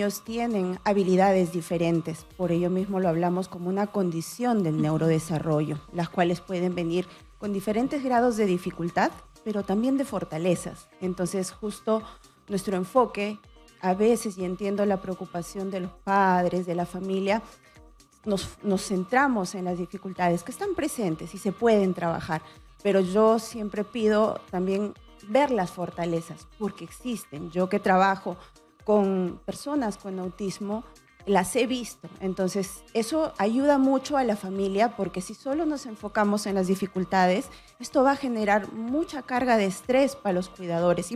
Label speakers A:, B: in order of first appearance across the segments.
A: niños tienen habilidades diferentes, por ello mismo lo hablamos como una condición del neurodesarrollo, las cuales pueden venir con diferentes grados de dificultad, pero también de fortalezas. Entonces, justo nuestro enfoque, a veces, y entiendo la preocupación de los padres, de la familia, nos centramos en las dificultades que están presentes y se pueden trabajar, pero yo siempre pido también ver las fortalezas, porque existen. Yo que trabajo con personas con autismo, las he visto. Entonces, eso ayuda mucho a la familia, porque si solo nos enfocamos en las dificultades, esto va a generar mucha carga de estrés para los cuidadores.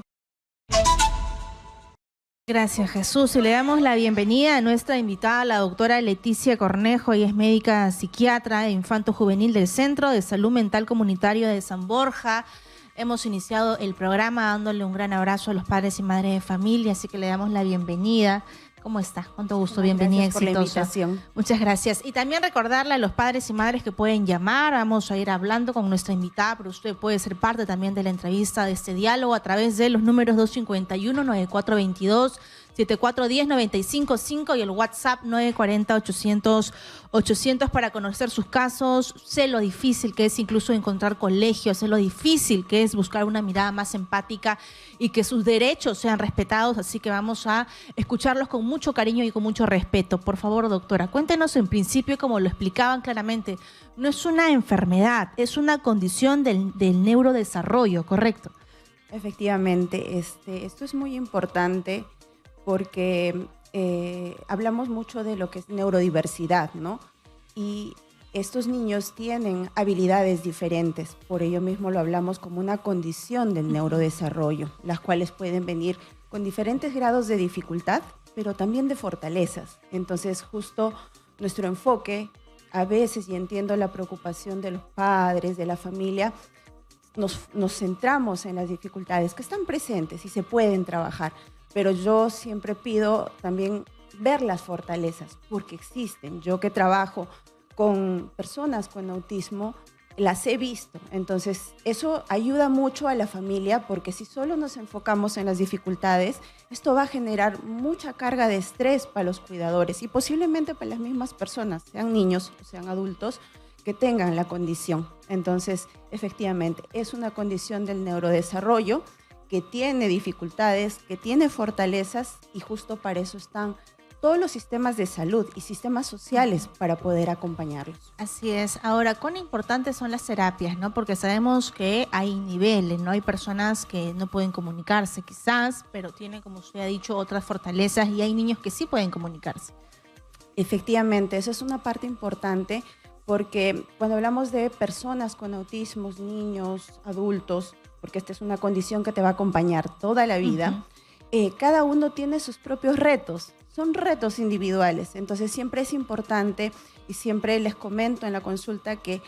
B: Gracias, Jesús. Y le damos la bienvenida a nuestra invitada, la doctora Leticia Cornejo. Ella es médica psiquiatra e infanto-juvenil del Centro de Salud Mental Comunitario de San Borja. Hemos iniciado el programa dándole un gran abrazo a los padres y madres de familia, así que le damos la bienvenida. ¿Cómo estás? Con todo gusto, bienvenida,
A: exitosa. Gracias por la invitación.
B: Muchas gracias. Y también recordarle a los padres y madres que pueden llamar. Vamos a ir hablando con nuestra invitada, pero usted puede ser parte también de la entrevista, de este diálogo, a través de los números 251-9422, 7410-955 y el WhatsApp 940-800-800 para conocer sus casos. Sé lo difícil que es incluso encontrar colegios, sé lo difícil que es buscar una mirada más empática y que sus derechos sean respetados, así que vamos a escucharlos con mucho cariño y con mucho respeto. Por favor, doctora, cuéntenos en principio, como lo explicaban claramente, no es una enfermedad, es una condición del neurodesarrollo, ¿correcto?
A: Efectivamente, esto es muy importante porque hablamos mucho de lo que es neurodiversidad, ¿no? Y estos niños tienen habilidades diferentes, por ello mismo lo hablamos como una condición del neurodesarrollo, las cuales pueden venir con diferentes grados de dificultad, pero también de fortalezas. Entonces, justo nuestro enfoque, a veces, y entiendo la preocupación de los padres, de la familia, nos centramos en las dificultades que están presentes y se pueden trabajar, pero yo siempre pido también ver las fortalezas, porque existen. Yo que trabajo con personas con autismo, las he visto. Entonces, eso ayuda mucho a la familia, porque si solo nos enfocamos en las dificultades, esto va a generar mucha carga de estrés para los cuidadores y posiblemente para las mismas personas, sean niños o sean adultos, que tengan la condición. Entonces, efectivamente, es una condición del neurodesarrollo que tiene dificultades, que tiene fortalezas, y justo para eso están todos los sistemas de salud y sistemas sociales para poder acompañarlos.
B: Así es. Ahora, ¿cuán importantes son las terapias, no? Porque sabemos que hay niveles, ¿no? Hay personas que no pueden comunicarse quizás, pero tienen, como usted ha dicho, otras fortalezas, y hay niños que sí pueden comunicarse.
A: Efectivamente, eso es una parte importante, porque cuando hablamos de personas con autismo, niños, adultos, porque esta es una condición que te va a acompañar toda la vida, cada uno tiene sus propios retos. Son retos individuales, entonces siempre es importante, y siempre les comento en la consulta, que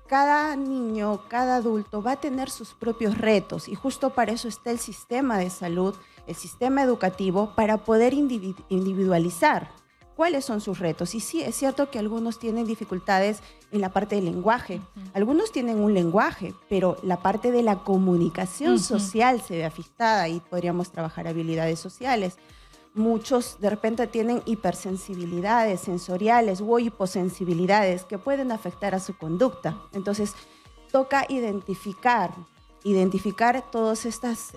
A: cada niño, cada adulto va a tener sus propios retos, y justo para eso está el sistema de salud, el sistema educativo, para poder individualizar cuáles son sus retos. Y sí, es cierto que algunos tienen dificultades en la parte del lenguaje, algunos tienen un lenguaje, pero la parte de la comunicación social se ve afectada y podríamos trabajar habilidades sociales. Muchos de repente tienen hipersensibilidades sensoriales o hiposensibilidades que pueden afectar a su conducta. Entonces, toca identificar todas estas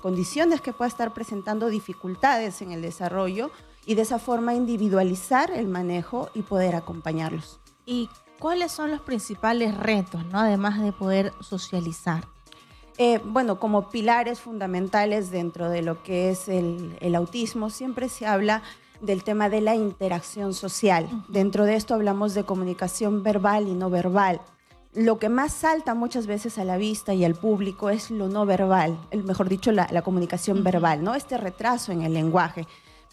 A: condiciones que pueda estar presentando dificultades en el desarrollo, y de esa forma individualizar el manejo y poder acompañarlos.
B: ¿Y cuáles son los principales retos, no? Además de poder socializar.
A: Bueno, como pilares fundamentales dentro de lo que es el autismo, siempre se habla del tema de la interacción social. Dentro de esto hablamos de comunicación verbal y no verbal. Lo que más salta muchas veces a la vista y al público es lo no verbal, mejor dicho, la comunicación verbal, ¿no? Este retraso en el lenguaje.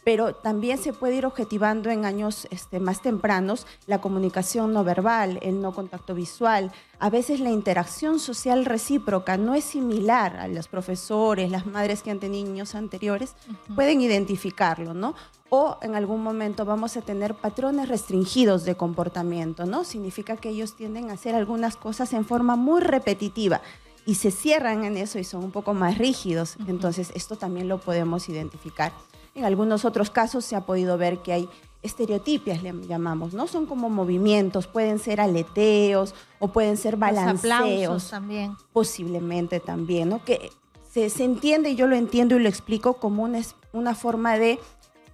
A: Pero también se puede ir objetivando en años más tempranos la comunicación no verbal, el no contacto visual. A veces la interacción social recíproca no es similar. A los profesores, las madres que han tenido niños anteriores pueden identificarlo, ¿no? O en algún momento vamos a tener patrones restringidos de comportamiento, ¿no? Significa que ellos tienden a hacer algunas cosas en forma muy repetitiva y se cierran en eso y son un poco más rígidos. Entonces, esto también lo podemos identificar. En algunos otros casos se ha podido ver que hay estereotipias, le llamamos, ¿no? Son como movimientos, pueden ser aleteos o pueden ser balanceos.
B: Los aplausos también.
A: Posiblemente también, ¿no? Que se entiende, y yo lo entiendo y lo explico como una forma de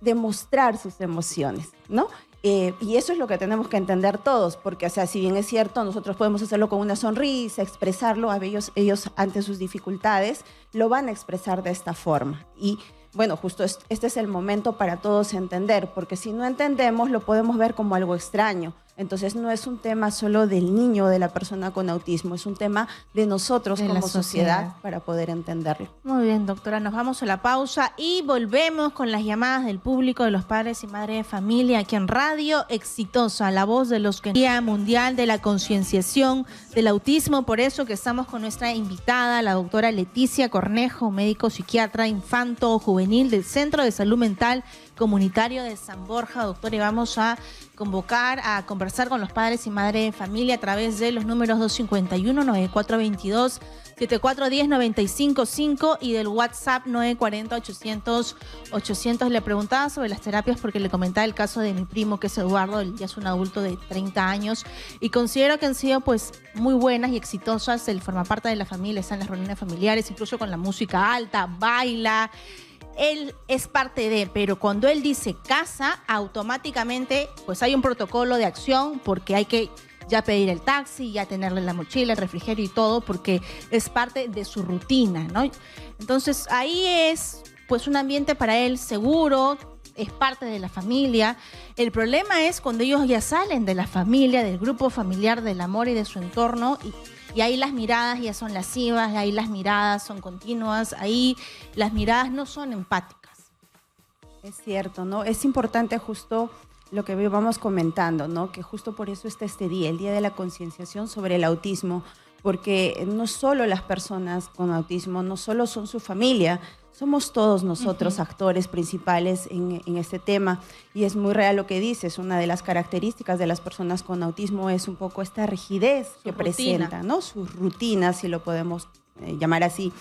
A: demostrar sus emociones, ¿no? Y eso es lo que tenemos que entender todos, porque, o sea, si bien es cierto, nosotros podemos hacerlo con una sonrisa, expresarlo, ellos ante sus dificultades lo van a expresar de esta forma. Y bueno, justo este es el momento para todos entender, porque si no entendemos lo podemos ver como algo extraño. Entonces no es un tema solo del niño o de la persona con autismo, es un tema de nosotros como sociedad para poder entenderlo.
B: Muy bien, doctora, nos vamos a la pausa y volvemos con las llamadas del público, de los padres y madres de familia aquí en Radio Exitosa, la voz de los que Día Mundial de la Concienciación del Autismo. Por eso que estamos con nuestra invitada, la doctora Leticia Cornejo, médico psiquiatra infanto juvenil del Centro de Salud Mental Comunitario de San Borja. Doctora, y vamos a convocar a conversar con los padres y madres de familia a través de los números 251-9422, 7410-955 y del WhatsApp 940-800-800. Le preguntaba sobre las terapias porque le comentaba el caso de mi primo, que es Eduardo, él ya es un adulto de 30 años, y considero que han sido pues muy buenas y exitosas. Él forma parte de la familia, está en las reuniones familiares, incluso con la música alta, baila. Él es parte de, pero cuando él dice casa, automáticamente pues hay un protocolo de acción, porque hay que ya pedir el taxi, ya tenerle la mochila, el refrigerio y todo, porque es parte de su rutina, ¿no? Entonces ahí es pues un ambiente para él seguro, es parte de la familia. El problema es cuando ellos ya salen de la familia, del grupo familiar, del amor y de su entorno, y ahí las miradas ya son lascivas, ahí las miradas son continuas, ahí las miradas no son empáticas.
A: Es cierto, ¿no? Es importante justo lo que vamos comentando, ¿no? Que justo por eso está este día, el Día de la Concienciación sobre el Autismo, porque no solo las personas con autismo, no solo son su familia, somos todos nosotros actores principales en este tema, y es muy real lo que dices. Una de las características de las personas con autismo es un poco esta rigidez que presenta, ¿no? Sus rutinas, si lo podemos llamar así.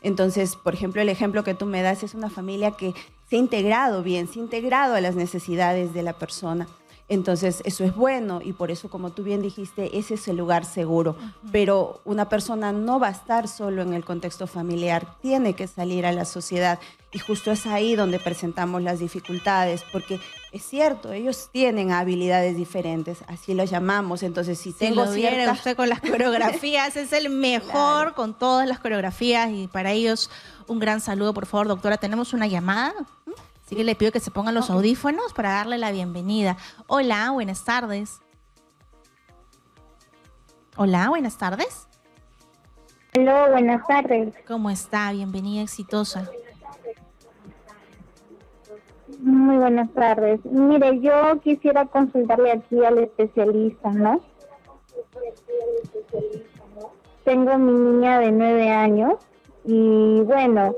A: Entonces, por ejemplo, el ejemplo que tú me das es una familia que se ha integrado bien, se ha integrado a las necesidades de la persona. Entonces, eso es bueno, y por eso, como tú bien dijiste, ese es el lugar seguro. Pero una persona no va a estar solo en el contexto familiar, tiene que salir a la sociedad, y justo es ahí donde presentamos las dificultades, porque es cierto, ellos tienen habilidades diferentes, así los llamamos. Entonces, si tengo
B: cierta... usted con las coreografías, es el mejor con todas las coreografías, y para ellos un gran saludo, por favor, doctora. Tenemos una llamada. Así que le pido que se pongan los audífonos para darle la bienvenida. Hola, buenas tardes. Hola, buenas tardes.
C: Hola, buenas tardes.
B: ¿Cómo está? Bienvenida, exitosa.
C: Muy buenas tardes. Mire, yo quisiera consultarle aquí al especialista, ¿no? Tengo mi niña de 9 años y bueno...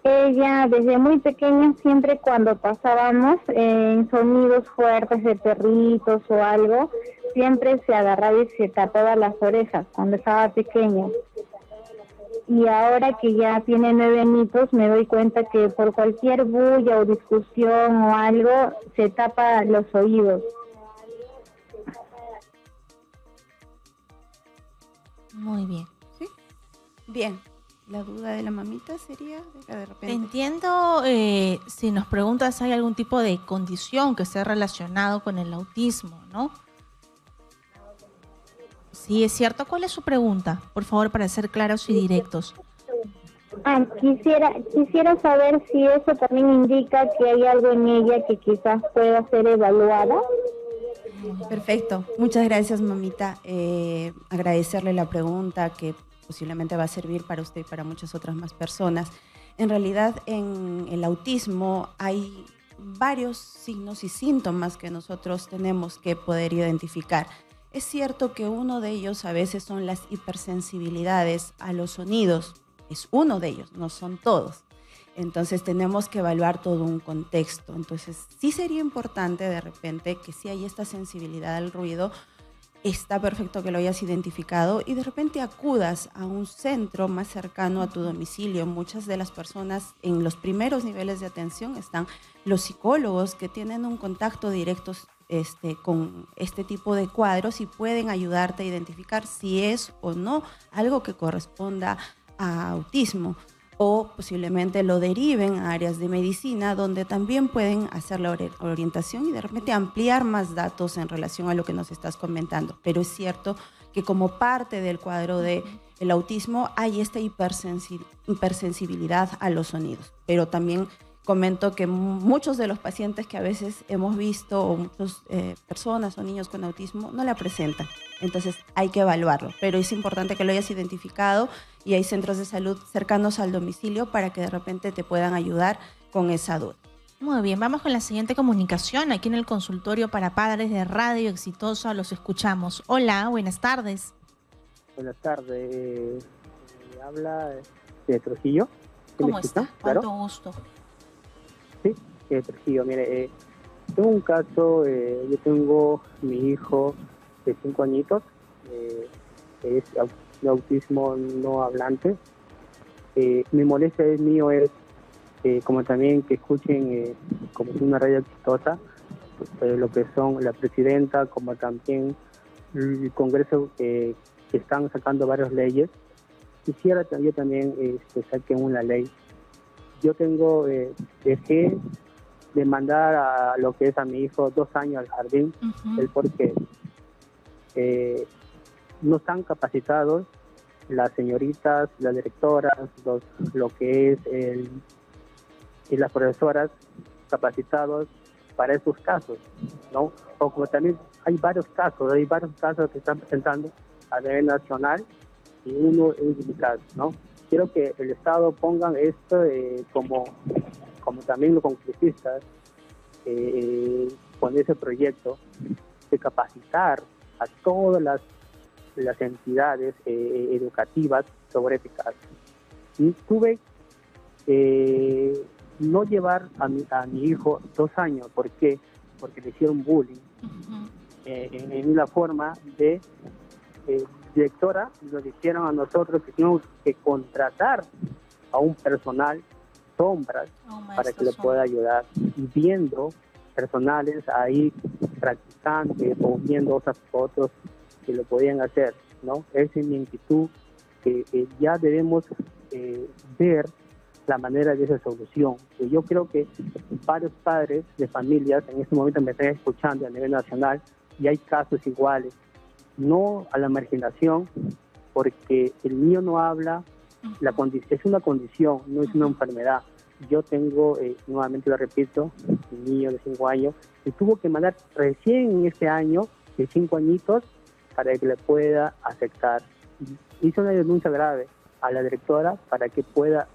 C: Ella desde muy pequeña, siempre cuando pasábamos en sonidos fuertes de perritos o algo, siempre se agarraba y se tapaba las orejas cuando estaba pequeña. Y ahora que ya tiene 9 añitos, me doy cuenta que por cualquier bulla o discusión o algo, se tapa los oídos.
B: Muy bien.
A: ¿Sí? Bien. La duda de la mamita sería de repente.
B: Entiendo, si nos preguntas si hay algún tipo de condición que esté relacionado con el autismo, ¿no? Sí, es cierto. ¿Cuál es su pregunta? Por favor, para ser claros y directos.
C: Quisiera saber si eso también indica que hay algo en ella que quizás pueda ser evaluada.
A: Perfecto. Muchas gracias, mamita. Agradecerle la pregunta, que posiblemente va a servir para usted y para muchas otras más personas. En realidad, en el autismo hay varios signos y síntomas que nosotros tenemos que poder identificar. Es cierto que uno de ellos a veces son las hipersensibilidades a los sonidos. Es uno de ellos, no son todos. Entonces tenemos que evaluar todo un contexto. Entonces sí sería importante de repente que si hay esta sensibilidad al ruido, está perfecto que lo hayas identificado y de repente acudas a un centro más cercano a tu domicilio. Muchas de las personas en los primeros niveles de atención están los psicólogos que tienen un contacto directo con este tipo de cuadros y pueden ayudarte a identificar si es o no algo que corresponda a autismo, o posiblemente lo deriven a áreas de medicina donde también pueden hacer la orientación y de repente ampliar más datos en relación a lo que nos estás comentando. Pero es cierto que como parte del cuadro del autismo hay esta hipersensibilidad a los sonidos, pero también comento que muchos de los pacientes que a veces hemos visto, o muchas personas o niños con autismo, no la presentan. Entonces hay que evaluarlo, pero es importante que lo hayas identificado y hay centros de salud cercanos al domicilio para que de repente te puedan ayudar con esa duda.
B: Muy bien, vamos con la siguiente comunicación aquí en el consultorio para padres de Radio Exitosa. Los escuchamos. Hola, buenas tardes.
D: Buenas tardes. Habla de Trujillo.
B: ¿Cómo está?
D: ¿Claro?
B: Cuánto gusto.
D: Sí, Trujillo. Mire, tengo un caso. Yo tengo mi hijo de 5 añitos. Es de autismo no hablante. Mi molestia mío es, como también que escuchen, como es una radio exitosa, lo que son la presidenta, como también el Congreso, que están sacando varias leyes. Quisiera yo también saquen una ley. Yo dejé de mandar a lo que es a mi hijo 2 años al jardín, porque no están capacitados las señoritas, las directoras, lo que es y las profesoras capacitados para esos casos, ¿no? O como también hay varios casos que están presentando a nivel nacional y uno es delicado, ¿no? Quiero que el Estado pongan esto como también los congresistas con ese proyecto de capacitar a todas las entidades educativas sobre este caso. Y tuve no llevar a mi hijo 2 años. ¿Por qué? Porque le hicieron bullying. En una forma de directora, nos dijeron a nosotros que teníamos que contratar a un personal sombras para que le pueda ayudar, y viendo personales ahí practicantes o viendo otros que lo podían hacer, ¿no? Esa es mi inquietud, que ya debemos ver la manera de esa solución. Y yo creo que varios padres de familias en este momento me están escuchando a nivel nacional y hay casos iguales. No a la marginación, porque el niño no habla, es una condición, no es una enfermedad. Yo tengo, nuevamente lo repito, un niño de 5 años y tuvo que mandar recién en este año de 5 añitos para que le pueda aceptar. Hizo una denuncia grave a la directora para que pueda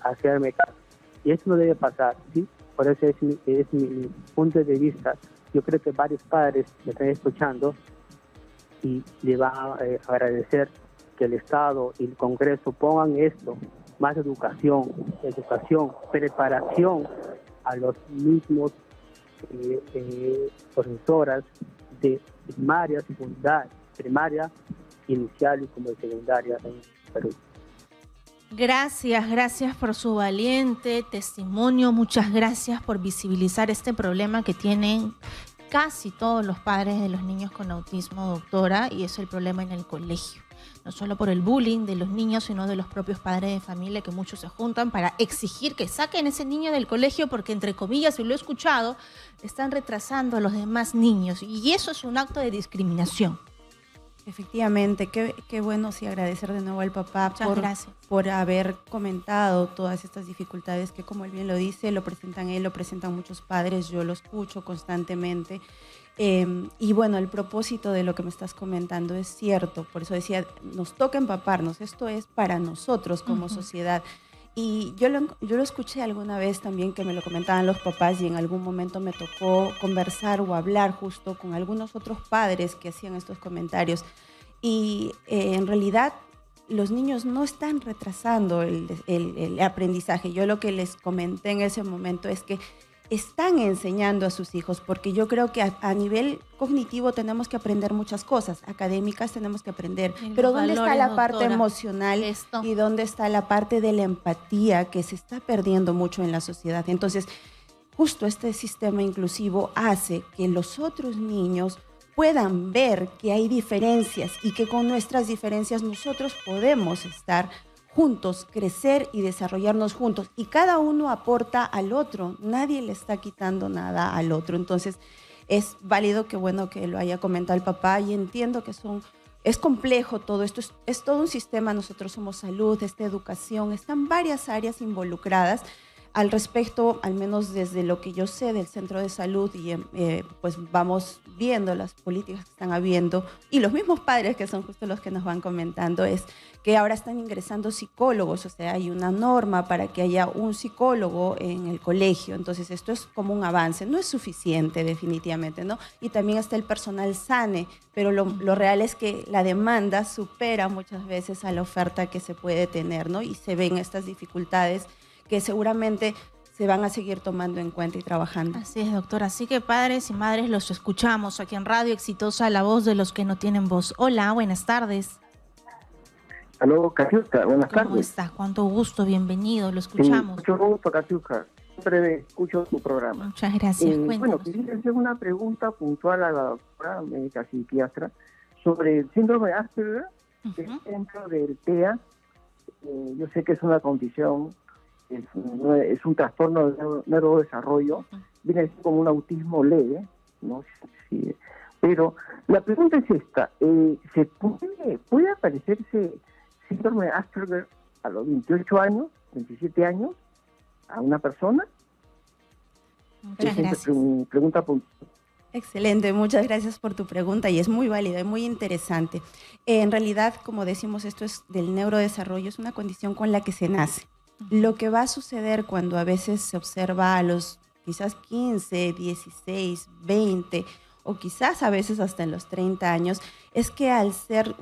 D: hacerme caso. Y eso no debe pasar, ¿sí? Por eso es mi punto de vista. Yo creo que varios padres me están escuchando y le van a agradecer que el Estado y el Congreso pongan esto, más educación, preparación a los mismos profesoras de primaria, inicial y como de secundaria en Perú.
B: Gracias por su valiente testimonio, muchas gracias por visibilizar este problema que tienen casi todos los padres de los niños con autismo, doctora, y es el problema en el colegio. No solo por el bullying de los niños, sino de los propios padres de familia, que muchos se juntan para exigir que saquen ese niño del colegio porque, entre comillas, y lo he escuchado, están retrasando a los demás niños. Y eso es un acto de discriminación.
A: Efectivamente, qué bueno, sí, agradecer de nuevo al papá por haber comentado todas estas dificultades que, como él bien lo dice, lo presentan él, lo presentan muchos padres, yo lo escucho constantemente. Y bueno, el propósito de lo que me estás comentando es cierto, por eso decía, nos toca empaparnos, esto es para nosotros como sociedad. Y yo lo escuché alguna vez también que me lo comentaban los papás, y en algún momento me tocó conversar o hablar justo con algunos otros padres que hacían estos comentarios. Y en realidad los niños no están retrasando el aprendizaje. Yo lo que les comenté en ese momento es que están enseñando a sus hijos, porque yo creo que a nivel cognitivo tenemos que aprender muchas cosas, académicas tenemos que aprender, pero ¿dónde está la parte emocional y dónde está la parte de la empatía que se está perdiendo mucho en la sociedad? Entonces, justo este sistema inclusivo hace que los otros niños puedan ver que hay diferencias y que con nuestras diferencias nosotros podemos estar juntos, crecer y desarrollarnos juntos. Y cada uno aporta al otro, nadie le está quitando nada al otro. Entonces, es válido, que bueno que lo haya comentado el papá, y entiendo que es complejo todo esto, es todo un sistema. Nosotros somos salud, educación, están varias áreas involucradas. Al respecto, al menos desde lo que yo sé del centro de salud, y pues vamos viendo las políticas que están habiendo, y los mismos padres que son justo los que nos van comentando, es que ahora están ingresando psicólogos, o sea, hay una norma para que haya un psicólogo en el colegio. Entonces esto es como un avance, no es suficiente definitivamente, ¿no? Y también está el personal SANE, pero lo real es que la demanda supera muchas veces a la oferta que se puede tener, ¿no? Y se ven estas dificultades que seguramente se van a seguir tomando en cuenta y trabajando.
B: Así es, doctora. Así que padres y madres, los escuchamos aquí en Radio Exitosa, la voz de los que no tienen voz. Hola, buenas tardes.
E: Aló, Katiuska, buenas tardes.
B: ¿Cómo estás? Cuánto gusto, bienvenido, lo escuchamos.
E: Sí, mucho gusto, Katiuska. Siempre escucho tu programa.
B: Muchas gracias,
E: Bueno, quisiera hacer una pregunta puntual a la doctora médica psiquiatra sobre el síndrome de Asperger, que es dentro del TEA. Yo sé que es una condición, es un trastorno de neurodesarrollo, viene a ser como un autismo leve, ¿no? Sí, pero la pregunta es esta, ¿se puede aparecerse síndrome de Asperger a los 28 años, 27 años, a una persona?
B: Muchas gracias.
E: Pregunta
A: Excelente, muchas gracias por tu pregunta, y es muy válida y muy interesante. En realidad, como decimos, esto es del neurodesarrollo, es una condición con la que se nace. Lo que va a suceder cuando a veces se observa a los quizás 15, 16, 20 o quizás a veces hasta en los 30 años, es que al ser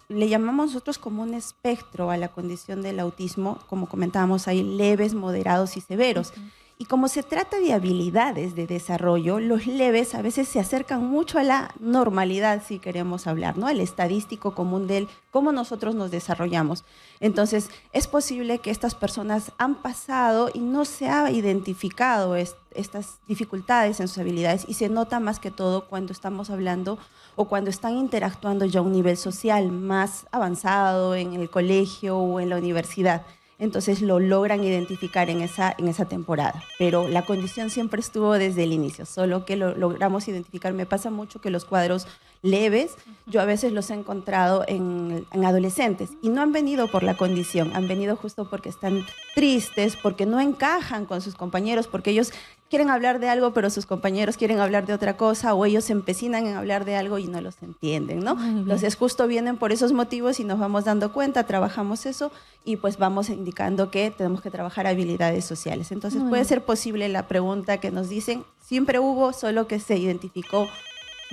A: le llamamos nosotros como un espectro a la condición del autismo, como comentábamos, hay leves, moderados y severos. Y como se trata de habilidades de desarrollo, los leves a veces se acercan mucho a la normalidad, si queremos hablar, ¿no? Al estadístico común del cómo nosotros nos desarrollamos. Entonces, es posible que estas personas han pasado y no se ha identificado estas dificultades en sus habilidades, y se nota más que todo cuando estamos hablando o cuando están interactuando ya a un nivel social más avanzado en el colegio o en la universidad. Entonces lo logran identificar en esa temporada. Pero la condición siempre estuvo desde el inicio, solo que lo logramos identificar. Me pasa mucho que los cuadros leves, yo a veces los he encontrado en adolescentes, y no han venido por la condición, han venido justo porque están tristes, porque no encajan con sus compañeros, porque ellos quieren hablar de algo, pero sus compañeros quieren hablar de otra cosa, o ellos se empecinan en hablar de algo y no los entienden, ¿no? Entonces justo vienen por esos motivos y nos vamos dando cuenta, trabajamos eso, y pues vamos indicando que tenemos que trabajar habilidades sociales. Entonces puede ser posible la pregunta que nos dicen, siempre hubo, solo que se identificó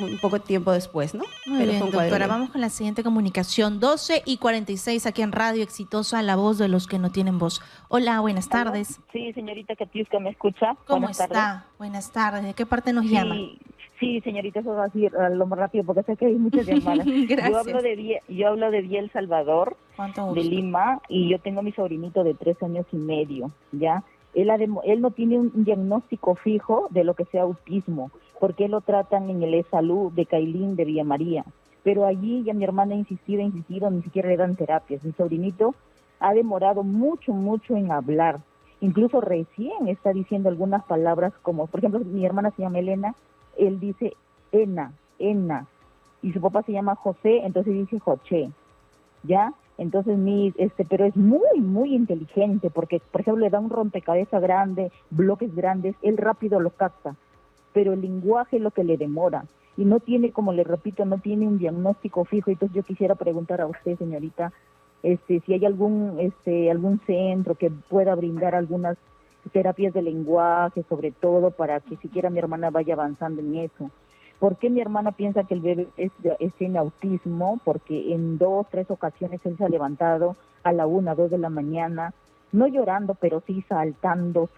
A: un poco tiempo después, ¿no?
B: Muy bien, doctora. Vamos con la siguiente comunicación. 12:46 aquí en Radio Exitosa, la voz de los que no tienen voz. Hola, buenas tardes.
F: Sí, señorita Katiuska, ¿me escucha?
B: ¿Cómo está? Buenas tardes. ¿De qué parte nos llama?
F: Sí, señorita, eso va a decir lo más rápido porque sé que hay muchas llamadas.
B: Gracias.
F: Yo hablo de Vía El Salvador,
B: de
F: Lima, y yo tengo mi sobrinito de 3 años y medio, ¿ya? Él no tiene un diagnóstico fijo de lo que sea autismo, porque él lo tratan en el E-Salud de Cailín de Villa María. Pero allí ya mi hermana ha insistido, ni siquiera le dan terapias. Mi sobrinito ha demorado mucho en hablar. Incluso recién está diciendo algunas palabras como, por ejemplo, mi hermana se llama Elena, él dice Ena, y su papá se llama José, entonces dice Joché, ¿ya? Entonces, pero es muy inteligente, porque, por ejemplo, le da un rompecabezas grande, bloques grandes, él rápido lo capta, pero el lenguaje es lo que le demora, y no tiene, como le repito, no tiene un diagnóstico fijo. Entonces yo quisiera preguntar a usted, señorita, si hay algún centro que pueda brindar algunas terapias de lenguaje, sobre todo para que siquiera mi hermana vaya avanzando en eso. ¿Por qué mi hermana piensa que el bebé tiene autismo? Porque en 2, 3 ocasiones él se ha levantado a la 1, 2 de la mañana, no llorando, pero sí saltando,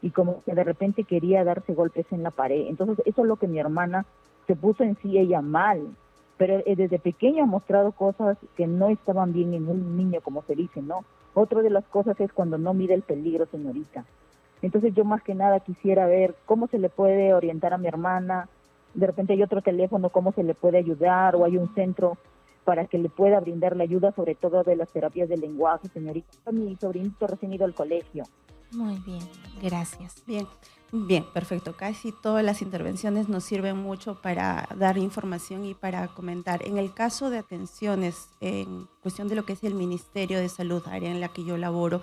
F: y como que de repente quería darse golpes en la pared. Entonces eso es lo que mi hermana se puso en sí ella mal, pero desde pequeña ha mostrado cosas que no estaban bien en un niño, como se dice, ¿no? Otra de las cosas es cuando no mide el peligro, señorita. Entonces yo más que nada quisiera ver cómo se le puede orientar a mi hermana. De repente hay otro teléfono, cómo se le puede ayudar, o hay un centro para que le pueda brindar la ayuda, sobre todo de las terapias del lenguaje, señorita. Mi sobrinito recién ido al colegio.
B: Muy bien, gracias.
A: Bien, bien, perfecto. Casi todas las intervenciones nos sirven mucho para dar información y para comentar. En el caso de atenciones, en cuestión de lo que es el Ministerio de Salud, área en la que yo laboro,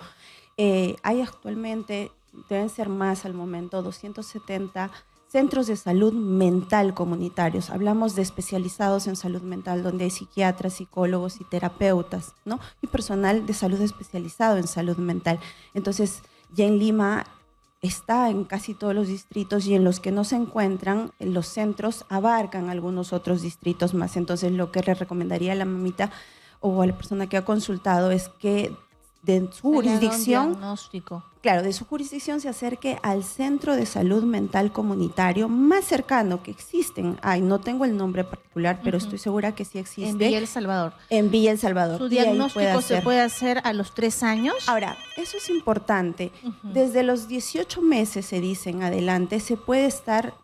A: hay actualmente, deben ser más al momento, 270 centros de salud mental comunitarios. Hablamos de especializados en salud mental, donde hay psiquiatras, psicólogos y terapeutas, ¿no? Y personal de salud especializado en salud mental. Entonces, ya en Lima está en casi todos los distritos, y en los que no se encuentran, los centros abarcan algunos otros distritos más. Entonces, lo que le recomendaría a la mamita o a la persona que ha consultado es que de su jurisdicción,
B: diagnóstico.
A: Claro, de su jurisdicción se acerque al centro de salud mental comunitario más cercano que existen. Ay, no tengo el nombre particular, pero estoy segura que sí existe.
B: En Villa El Salvador.
A: En Villa El Salvador.
B: ¿Su diagnóstico se puede hacer a los 3 años?
A: Ahora, eso es importante. Desde los 18 meses, se dice en adelante, se puede estar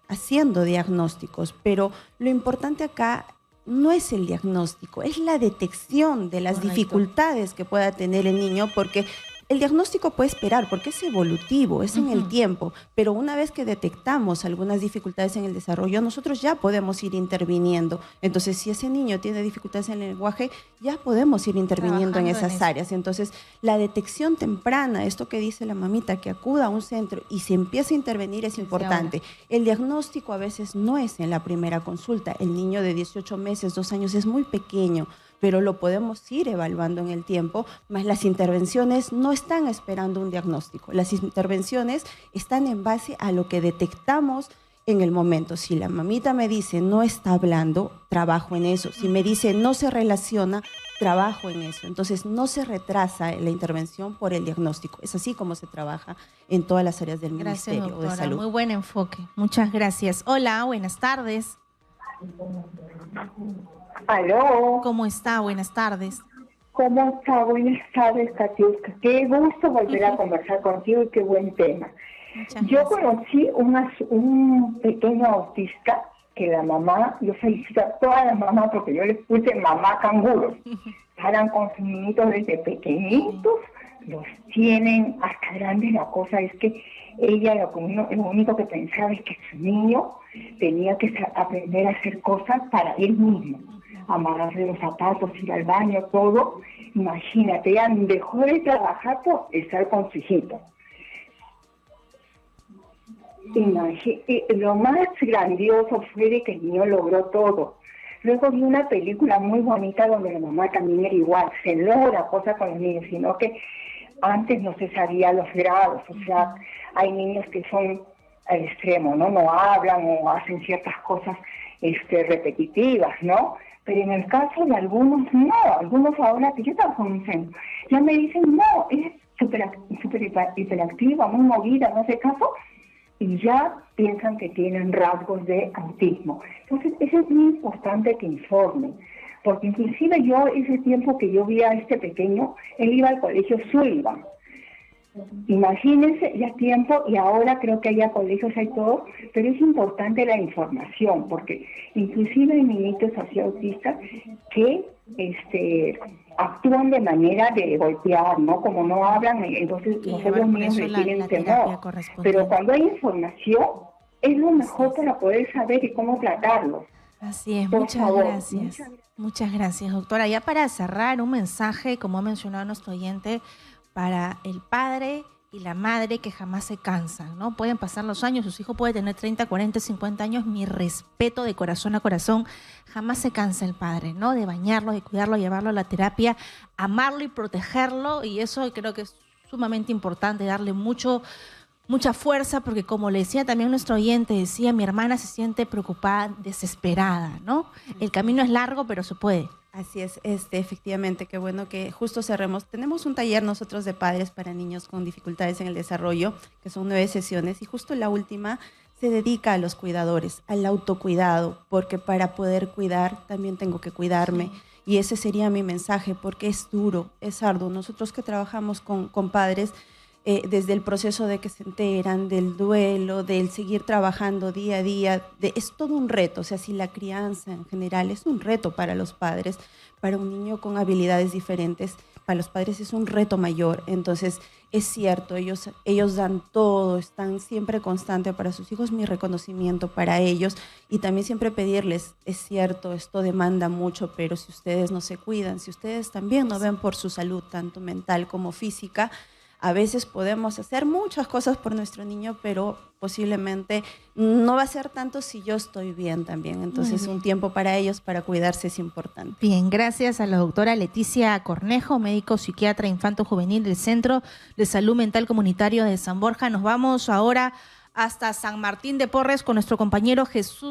A: haciendo diagnósticos, pero lo importante acá no es el diagnóstico, es la detección de las dificultades que pueda tener el niño, porque el diagnóstico puede esperar, porque es evolutivo, es en el tiempo, pero una vez que detectamos algunas dificultades en el desarrollo, nosotros ya podemos ir interviniendo. Entonces, si ese niño tiene dificultades en el lenguaje, ya podemos ir interviniendo en esas áreas. Entonces, la detección temprana, esto que dice la mamita, que acuda a un centro y se empieza a intervenir, es importante. El diagnóstico a veces no es en la primera consulta. El niño de 18 meses, 2 años, es muy pequeño, pero lo podemos ir evaluando en el tiempo, más las intervenciones no están esperando un diagnóstico. Las intervenciones están en base a lo que detectamos en el momento. Si la mamita me dice no está hablando, trabajo en eso. Si me dice no se relaciona, trabajo en eso. Entonces no se retrasa la intervención por el diagnóstico. Es así como se trabaja en todas las áreas del Ministerio de Salud.
B: Muy buen enfoque. Muchas gracias. Hola, buenas tardes.
G: Aló.
B: ¿Cómo está? Buenas tardes.
G: ¿Cómo está? Buenas tardes, Katiuska. Qué gusto volver a conversar contigo y qué buen tema. Yo conocí un pequeño autista que la mamá, yo felicito a todas las mamás porque yo les puse mamá canguro. Paran con sus niñitos desde pequeñitos, los tienen hasta grandes. La cosa es que ella lo único que pensaba es que su niño tenía que aprender a hacer cosas para él mismo. Amarrarle los zapatos, ir al baño, todo. Imagínate, ella dejó de trabajar por estar con su hijito. Lo más grandioso fue de que el niño logró todo. Luego vi una película muy bonita donde la mamá también era igual, se logra cosas con los niños, sino que antes no se sabía los grados. O sea, hay niños que son al extremo, ¿no? No hablan o hacen ciertas cosas repetitivas, ¿no? Pero en el caso de algunos, no. Algunos ahora que yo trabajo en un centro, ya me dicen, no, es súper hiperactiva, muy movida, no sé caso, y ya piensan que tienen rasgos de autismo. Entonces, eso es muy importante que informen, porque inclusive yo, ese tiempo que yo vi a este pequeño, él iba al colegio Sullivan. Imagínense, ya tiempo, y ahora creo que haya colegios, hay todo, pero es importante la información, porque inclusive hay niñitos así autistas que actúan de manera de golpear, ¿no? Como no hablan, entonces nosotros mismos les tienen temor. Pero cuando hay información, es lo mejor para poder saber y cómo tratarlos.
B: Así es, muchas gracias. Muchas gracias, doctora. Ya para cerrar, un mensaje, como ha mencionado nuestro oyente, para el padre y la madre que jamás se cansan, ¿no? Pueden pasar los años, sus hijos pueden tener 30, 40, 50 años, mi respeto de corazón a corazón, jamás se cansa el padre, ¿no? De bañarlo, de cuidarlo, llevarlo a la terapia, amarlo y protegerlo, y eso creo que es sumamente importante, darle mucho mucha fuerza, porque como le decía también nuestro oyente, decía, mi hermana se siente preocupada, desesperada, ¿no? El camino es largo, pero se puede.
A: Así es, efectivamente, qué bueno que justo cerremos. Tenemos un taller nosotros de padres para niños con dificultades en el desarrollo, que son 9 sesiones, y justo la última se dedica a los cuidadores, al autocuidado, porque para poder cuidar también tengo que cuidarme. Sí. Y ese sería mi mensaje, porque es duro, es arduo. Nosotros que trabajamos con padres, desde el proceso de que se enteran, del duelo, del seguir trabajando día a día, es todo un reto. O sea, si la crianza en general es un reto para los padres, para un niño con habilidades diferentes, para los padres es un reto mayor. Entonces, es cierto, ellos dan todo, están siempre constantes para sus hijos, mi reconocimiento para ellos, y también siempre pedirles, es cierto, esto demanda mucho, pero si ustedes no se cuidan, si ustedes también no ven por su salud, tanto mental como física, a veces podemos hacer muchas cosas por nuestro niño, pero posiblemente no va a ser tanto si yo estoy bien también. Entonces, un tiempo para ellos, para cuidarse, es importante.
B: Bien, gracias a la doctora Leticia Cornejo, médico psiquiatra infanto-juvenil del Centro de Salud Mental Comunitario de San Borja. Nos vamos ahora hasta San Martín de Porres con nuestro compañero Jesús